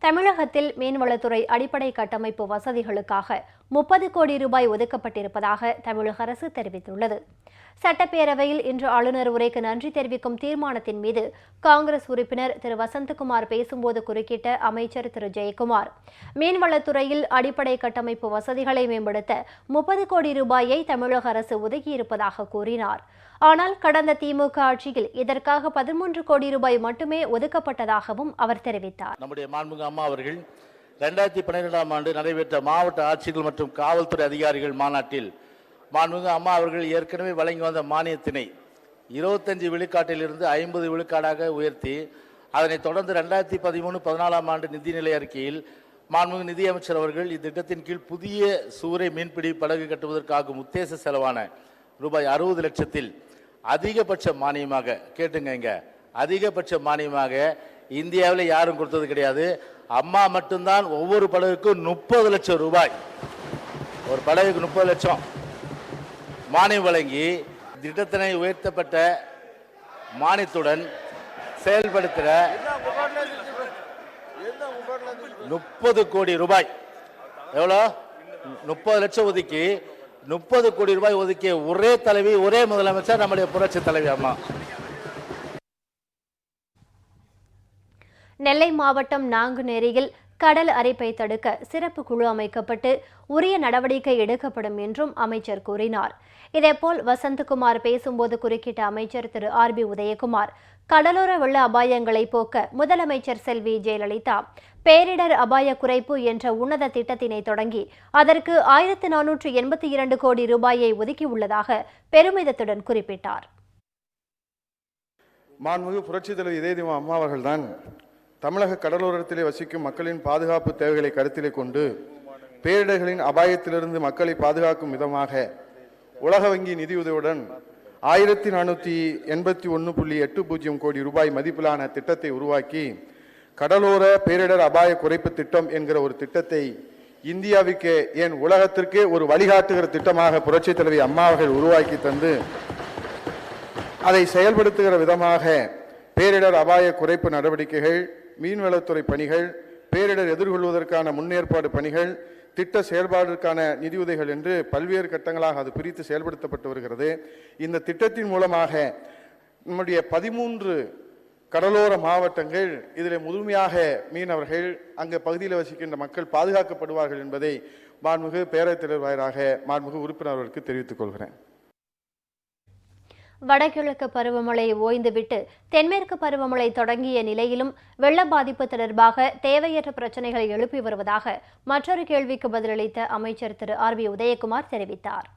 தமிழகத்தில் மீன்வளத்துறை அடிப்படை கட்டமைப்பு வசதிகளுக்காக 30 கோடி ரூபாய் ஒதுக்கப்பட்டிருப்பதாக தமிழக அரசு தெரிவித்துள்ளது. சட்டப்பேரவையில் இன்று ஆளுநர் உரைக்கு நன்றி தெரிவிக்கும் தீர்மானத்தின் மீது காங்கிரஸ் உறுப்பினர் திரு வசந்தகுமார் பேசும்போது குறுக்கிட்ட அமைச்சர் திரு ஜெயக்குமார், மீன்வளத்துறையில் அடிப்படை கட்டமைப்பு வசதிகளை மேம்படுத்த 30 கோடி ரூபாயை தமிழக அரசு ஒதுக்கியிருப்பதாக கூறினார். ஆனால் கடந்த திமுக ஆட்சியில் இதற்காக 13 கோடி ரூபாய் மட்டுமே ஒதுக்கப்பட்டதாகவும் அவர் தெரிவித்தார். நம்முடைய மாண்புமிகு அம்மா அவர்கள் 2012ஆம் ஆண்டு நடைபெற்ற மாவட்ட ஆட்சிகள் மற்றும் காவல்துறை அதிகாரிகள் மாநாட்டில் மாண்புமிகு அம்மா அவர்கள் ஏற்கனவே வழங்கி வந்த மானியத்தினை 25 விழுக்காட்டிலிருந்து 50 விழுக்காடாக உயர்த்தி, அதனைத் தொடர்ந்து 2013-14ஆம் ஆண்டு நிதிநிலை அறிக்கையில் மாண்புமிகு நிதியமைச்சர் அவர்கள் இத்திட்டத்தின் கீழ் புதிய சூறை மீன்பிடி படகு கட்டுவதற்காகும் உத்தேச செலவான ரூபாய் 60 லட்சத்தில் அதிகபட்ச மானியமாக கேட்டுங்க, அதிகபட்ச மானியமாக இந்தியாவில் யாரும் கொடுத்தது கிடையாது. அம்மா மட்டும்தான் ஒவ்வொரு படகுக்கும் 30 லட்சம் ரூபாய், ஒரு படகுக்கு 30 லட்சம் மானியம் வழங்கி திட்டத்தினை உயர்த்தப்பட்ட மானியத்துடன் செயல்படுத்துகிற 30 கோடி ரூபாய், எவ்வளோ 30 லட்சம் ஒதுக்கி 30 கோடி ரூபாய் ஒதுக்கிய ஒரே தலைவி, ஒரே முதலமைச்சர் நம்முடைய புரட்சி தலைவி அம்மா. நெல்லை மாவட்டம் நாங்குநேரியில் கடல் அரிப்பை தடுக்க சிறப்பு குழு அமைக்கப்பட்டு உரிய நடவடிக்கை எடுக்கப்படும் என்றும் அமைச்சர் கூறினார். இதேபோல் வசந்தகுமார் பேசும்போது குறுக்கிட்ட அமைச்சர் திரு ஆர்.பி. உதயகுமார், கடலோர வெள்ள அபாயங்களை போக்க முதலமைச்சர் செல்வி ஜெயலலிதா பேரிடர் அபாய குறைப்பு என்ற உன்னத திட்டத்தினை தொடங்கி அதற்கு 1482 கோடி ரூபாயை ஒதுக்கியுள்ளதாக பெருமிதத்துடன் குறிப்பிட்டார். மாண்புமிகு புரட்சித் தலைவர் இதய அம்மா அவர்கள்தான் தமிழக கடலோரத்திலே வசிக்கும் மக்களின் பாதுகாப்பு தேவைகளை கருத்திலே கொண்டு பேரிடர்களின் அபாயத்திலிருந்து மக்களை பாதுகாக்கும் விதமாக உலக வங்கி நிதியுதவியுடன் 1481.80 கோடி ரூபாய் மதிப்பிலான திட்டத்தை உருவாக்கி கடலோர பேரிடர் அபாய குறைப்பு திட்டம் என்கிற ஒரு திட்டத்தை இந்தியாவுக்கு, ஏன் உலகத்திற்கே ஒரு வழிகாட்டுகிற திட்டமாக புரட்சித் தலைவி அம்மா அவர்கள் உருவாக்கி தந்து அதை செயல்படுத்துகிற விதமாக பேரிடர் அபாய குறைப்பு நடவடிக்கைகள், மீன்வளத்துறை பணிகள், பேரிடர் எதிர்கொள்வதற்கான முன்னேற்பாடு பணிகள், திட்ட செயல்பாடுக்கான நிதியுதவிகள் என்று பல்வேறு கட்டங்களாக அது பிரித்து செயல்படுத்தப்பட்டு வருகிறது. இந்த திட்டத்தின் மூலமாக நம்முடைய 13 கடலோர மாவட்டங்கள் இதில் முழுமையாக மீனவர்கள், அங்கு பகுதியில் வசிக்கின்ற மக்கள் பாதுகாக்கப்படுவார்கள் என்பதை மாண்புமிகு பேரவைத் தலைவர் வாயிலாக மாண்புமிகு உறுப்பினர்களுக்கு தெரிவித்துக் கொள்கிறேன். வடகிழக்கு பருவமழை ஓய்ந்துவிட்டு தென்மேற்கு பருவமழை தொடங்கிய நிலையிலும் வெள்ள பாதிப்பு தொடர்பாக தேவையற்ற பிரச்சினைகளை எழுப்பி வருவதாக மற்றொரு கேள்விக்கு பதிலளித்த அமைச்சர் திரு ஆர்.பி. உதயகுமார் தெரிவித்தார்.